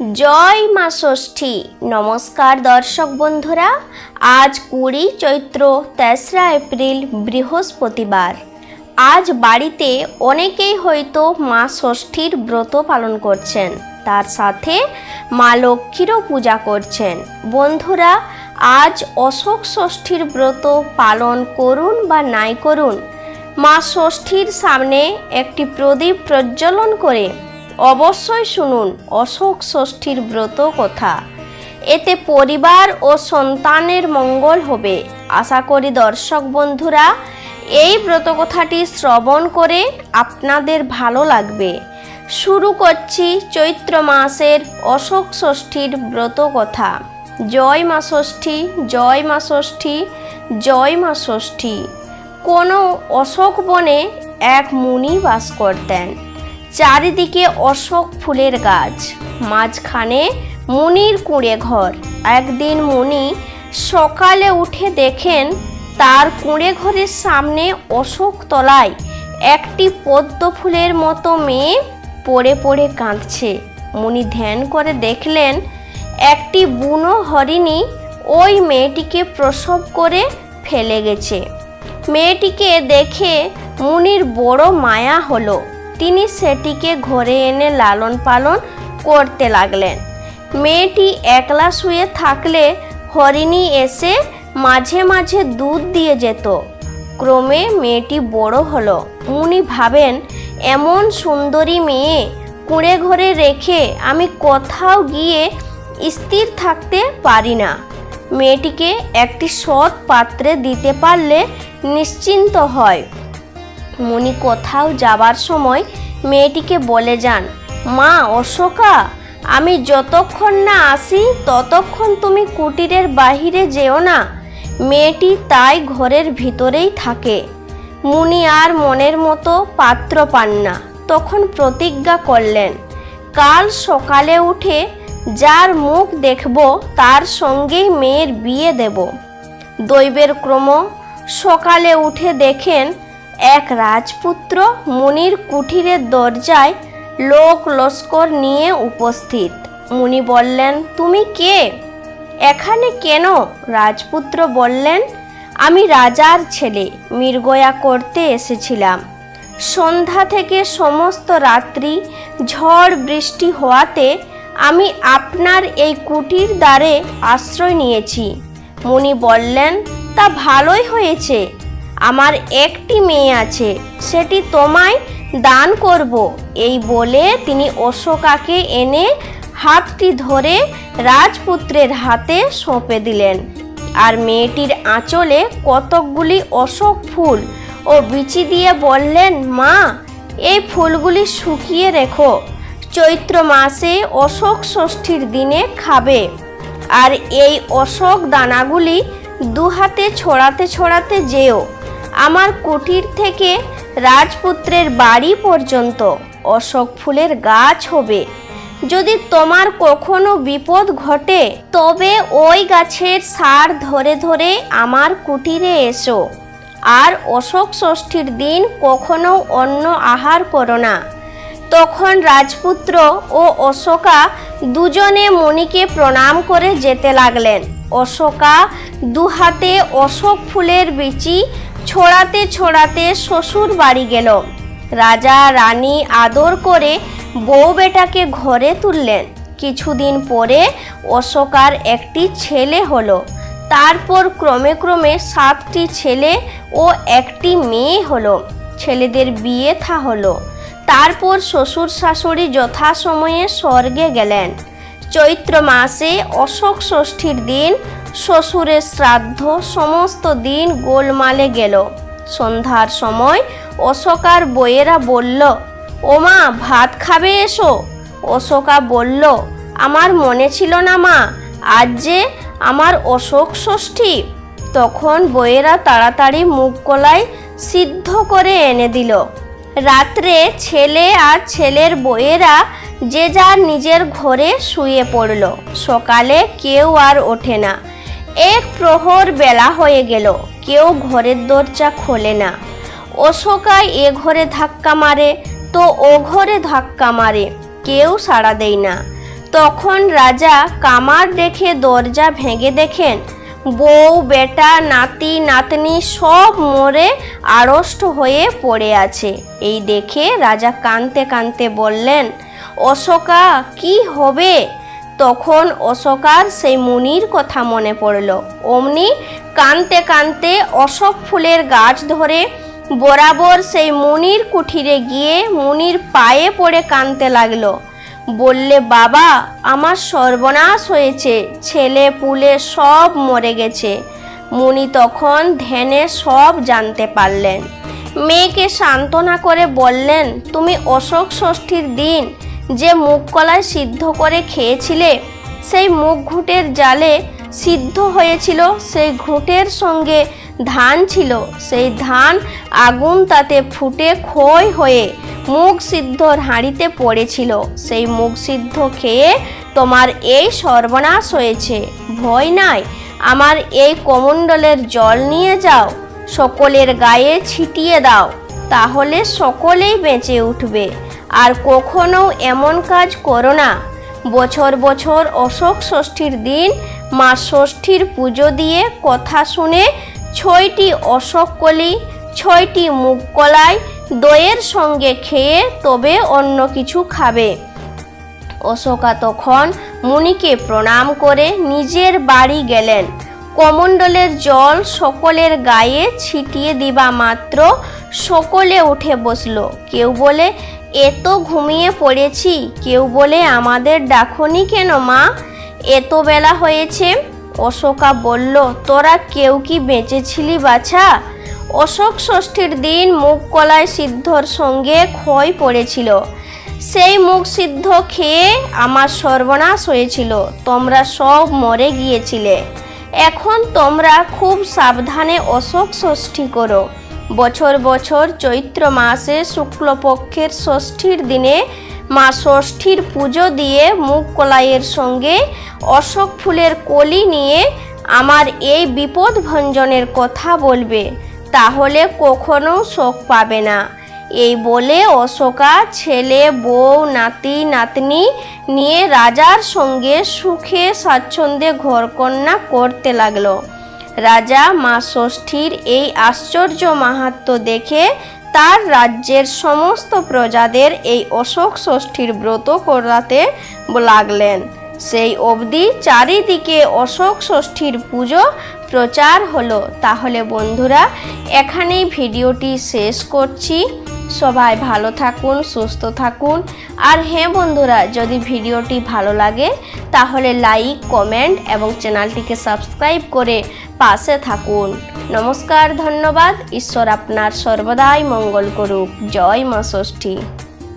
জয় মা ষষ্ঠী। নমস্কার দর্শক বন্ধুরা, আজ 20 চৈত্র 3রা এপ্রিল বৃহস্পতিবার। আজ বাড়িতে অনেকেই হয়তো মা ষষ্ঠীর ব্রত পালন করছেন, তার সাথে মা লক্ষ্মীরও পূজা করছেন। বন্ধুরা, আজ অশোক ষষ্ঠীর ব্রত পালন করুন বা নাই করুন, মা ষষ্ঠীর সামনে একটি প্রদীপ প্রজ্বলন করে অবশ্যই শুনুন অশোক ষষ্ঠীর ব্রত কথা। এতে পরিবার ও সন্তানের মঙ্গল হবে। আশা করি দর্শক বন্ধুরা এই ব্রত কথাটি শ্রবণ করে আপনাদের ভালো লাগবে। শুরু করছি চৈত্র মাসের অশোক ষষ্ঠীর ব্রত কথা। জয় মা ষষ্ঠী, জয় মা ষষ্ঠী, জয় মা ষষ্ঠী। কোনো অশোক বনে এক মুনি বাস করতেন। চারিদিকে অশোক ফুলের গাছ, মাঝখানে মুনির কুঁড়ে ঘর। একদিন মুনি সকালে উঠে দেখেন তার কুঁড়ে ঘরের সামনে অশোক তলায় একটি পদ্ম ফুলের মতো মেয়ে পড়ে পড়ে কাঁদছে। মুনি ধ্যান করে দেখলেন একটি বুনো হরিণী ওই মেয়েটিকে প্রসব করে ফেলে গেছে। মেয়েটিকে দেখে মুনির বড় মায়া হলো। তিনি সেটিকে ঘরে এনে লালন পালন করতে লাগলেন। মেয়েটি একলা শুয়ে থাকলে হরিণী এসে মাঝে মাঝে দুধ দিয়ে যেত। ক্রমে মেয়েটি বড় হলো। মুনি ভাবেন, এমন সুন্দরী মেয়ে কুঁড়ে ঘরে রেখে আমি কোথাও গিয়ে স্থির থাকতে পারি না। মেয়েটিকে একটি সৎ পাত্রে দিতে পারলে নিশ্চিন্ত হয়। মুনি কোথাও যাবার সময় মেয়েটিকে বলে যান, মা অশোকা, আমি যতক্ষণ না আসি ততক্ষণ তুমি কুটিরের বাহিরে যেও না। মেয়েটি তাই ঘরের ভিতরেই থাকে। মুনি আর মনের মতো পাত্র পান না। তখন প্রতিজ্ঞা করলেন, কাল সকালে উঠে যার মুখ দেখব তার সঙ্গেই মেয়ের বিয়ে দেব। দৈবের ক্রম সকালে উঠে দেখেন এক রাজপুত্র মুনির কুঠিরের দরজায় লোক লস্কর নিয়ে উপস্থিত। মুনি বললেন, তুমি কে? এখানে কেন? রাজপুত্র বললেন, আমি রাজার ছেলে, মৃগয়া করতে এসেছিলাম। সন্ধ্যা থেকে সমস্ত রাত্রি ঝড় বৃষ্টি হওয়াতে আমি আপনার এই কুটির দ্বারে আশ্রয় নিয়েছি। মুনি বললেন, তা ভালোই হয়েছে। আমার একটি মেয়ে আছে, সেটি তোমায় দান করব। এই বলে তিনি অশোকাকে এনে হাতটি ধরে রাজপুত্রের হাতে সঁপে দিলেন। আর মেয়েটির আঁচলে কতকগুলি অশোক ফুল ও বিচি দিয়ে বললেন, মা, এই ফুলগুলি শুকিয়ে রেখো, চৈত্র মাসে অশোক ষষ্ঠীর দিনে খাবে। আর এই অশোক দানাগুলি দুহাতে ছড়াতে ছড়াতে যেও। আমার কুটির থেকে রাজপুত্রের বাড়ি পর্যন্ত অশোক ফুলের গাছ হবে। যদি তোমার কখনো বিপদ ঘটে তবে ওই গাছের সার ধরে ধরে আমার কুটিরে এসো। আর অশোক ষষ্ঠীর দিন কখনো অন্ন আহার করো না। তখন রাজপুত্র ও অশোকা দুজনে মুনিকে প্রণাম করে যেতে লাগলেন। অশোকা দুহাতে অশোক ফুলের বিচি ছড়াতে ছড়াতে শ্বশুর বাড়ি গেল। রাজা রানী আদর করে বউ বেটাকে ঘরে তুললেন। কিছুদিন পরে অশোকার একটি ছেলে হলো। তারপর ক্রমে ক্রমে 7টি ছেলে ও একটি মেয়ে হলো। ছেলেদের বিয়ে থা হলো। তারপর শ্বশুর শাশুড়ি যথাসময়ে স্বর্গে গেলেন। চৈত্র মাসে অশোক ষষ্ঠীর দিন শ্বশুরের শ্রাদ্ধ। সমস্ত দিন গোলমালে গেল। সন্ধ্যার সময় অশোকার বউয়েরা বলল, ও মা, ভাত খাবে এসো। অশোকা বলল, আমার মনে ছিল না মা, আজ যে আমার অশোক ষষ্ঠী। তখন বউয়েরা তাড়াতাড়ি মুগ কলাই সিদ্ধ করে এনে দিল। রাত্রে ছেলে আর ছেলের বউয়েরা যে যার নিজের ঘরে শুয়ে পড়ল। সকালে কেউ আর ওঠে না। এক প্রহর বেলা হয়ে গেল, কেউ ঘরের দরজা খোলে না। অশোকা এ ঘরে ধাক্কা মারে তো ও ঘরে ধাক্কা মারে, কেউ সাড়া দেয় না। তখন রাজা কামার দেখে দরজা ভেঙে দেখেন বউ বেটা নাতি নাতনি সব মরে আড়ষ্ট হয়ে পড়ে আছে। এই দেখে রাজা কাঁদতে কাঁদতে বললেন, অশোকা কি হবে? তখন অশোকার সেই মুনির কথা মনে পড়ল। অমনি কাঁদতে কাঁদতে অশোক ফুলের গাছ ধরে বরাবর সেই মুনির কুঠিরে গিয়ে মুনির পায়ে পড়ে কাঁদতে লাগলো। বললে, বাবা আমার সর্বনাশ হয়েছে, ছেলে পুলে সব মরে গেছে। মুনি তখন ধ্যানে সব জানতে পারলেন। মেয়েকে সান্ত্বনা করে বললেন, তুমি অশোক ষষ্ঠীর দিন যে মুগ কলাই সিদ্ধ করে খেয়েছিলে, সেই মুগ ঘুঁটের জালে সিদ্ধ হয়েছিল, সেই ঘুঁটের সঙ্গে ধান ছিল, সেই ধান আগুন তাতে ফুটে ক্ষয় হয়ে মুগ সিদ্ধর হাঁড়িতে পড়েছিল। সেই মুগ সিদ্ধ খেয়ে তোমার এই সর্বনাশ হয়েছে। ভয় নাই, আমার এই কমণ্ডলের জল নিয়ে যাও, সকলের গায়ে ছিটিয়ে দাও, তাহলে সকলেই বেঁচে উঠবে। আর কখনো এমন কাজ করো না। বছর বছর অশোক ষষ্ঠীর দিন মা ষষ্ঠীর পুজো দিয়ে কথা শুনে 6টি অশোক কলি 6টি মুগ কলাই দইয়ের সঙ্গে খেয়ে তবে অন্য কিছু খাবে। অশোকা তখন মুনিকে প্রণাম করে নিজের বাড়ি গেলেন। কমণ্ডলের জল সকলের গায়ে ছিটিয়ে দিবা মাত্র সকলে উঠে বসলো। কেউ বলে, এত ঘুমিয়ে পড়েছি। কেউ বলে, আমাদের ডাকনি কেন মা, এত বেলা হয়েছে? অশোকা বলল, তোরা কেউ কি বেঁচেছিলি বাছা? অশোক ষষ্ঠীর দিন মুগ কলাই সিদ্ধর সঙ্গে ক্ষয় পড়েছিল, সেই মুগ সিদ্ধ খেয়ে আমার সর্বনাশ হয়েছিল, তোমরা সব মরে গিয়েছিলে। এখন তোমরা খুব সাবধানে অশোক ষষ্ঠী করো। বছর বছর চৈত্র মাসে শুক্লপক্ষের ষষ্ঠীর দিনে মা ষষ্ঠীর পুজো দিয়ে মুগ কলাইয়ের সঙ্গে অশোক ফুলের কলি নিয়ে আমার এই বিপদ ভঞ্জনের কথা বলবে, তাহলে কখনো শোক পাবে না। এই বলে অশোকা ছেলে বউ নাতি নাতনি নিয়ে রাজার সঙ্গে সুখে স্বাচ্ছন্দ্যে ঘরকন্যা করতে লাগলো। রাজা মা ষষ্ঠীর এই আশ্চর্য মাহাত্ম্য দেখে তার রাজ্যের সমস্ত প্রজাদের এই অশোক ষষ্ঠীর ব্রত করাতে লাগলেন। সেই অবধি চারিদিকে অশোক ষষ্ঠীর পুজো প্রচার হলো। তাহলে বন্ধুরা, এখানেই ভিডিওটি শেষ করছি। সবাই ভালো থাকুন, সুস্থ থাকুন। আর হ্যাঁ বন্ধুরা, যদি ভিডিওটি ভালো লাগে তাহলে লাইক, কমেন্ট এবং চ্যানেলটিকে সাবস্ক্রাইব করে পাশে থাকুন। নমস্কার, ধন্যবাদ। ঈশ্বর আপনার সর্বদাই মঙ্গল করুক। জয় মা ষষ্ঠী।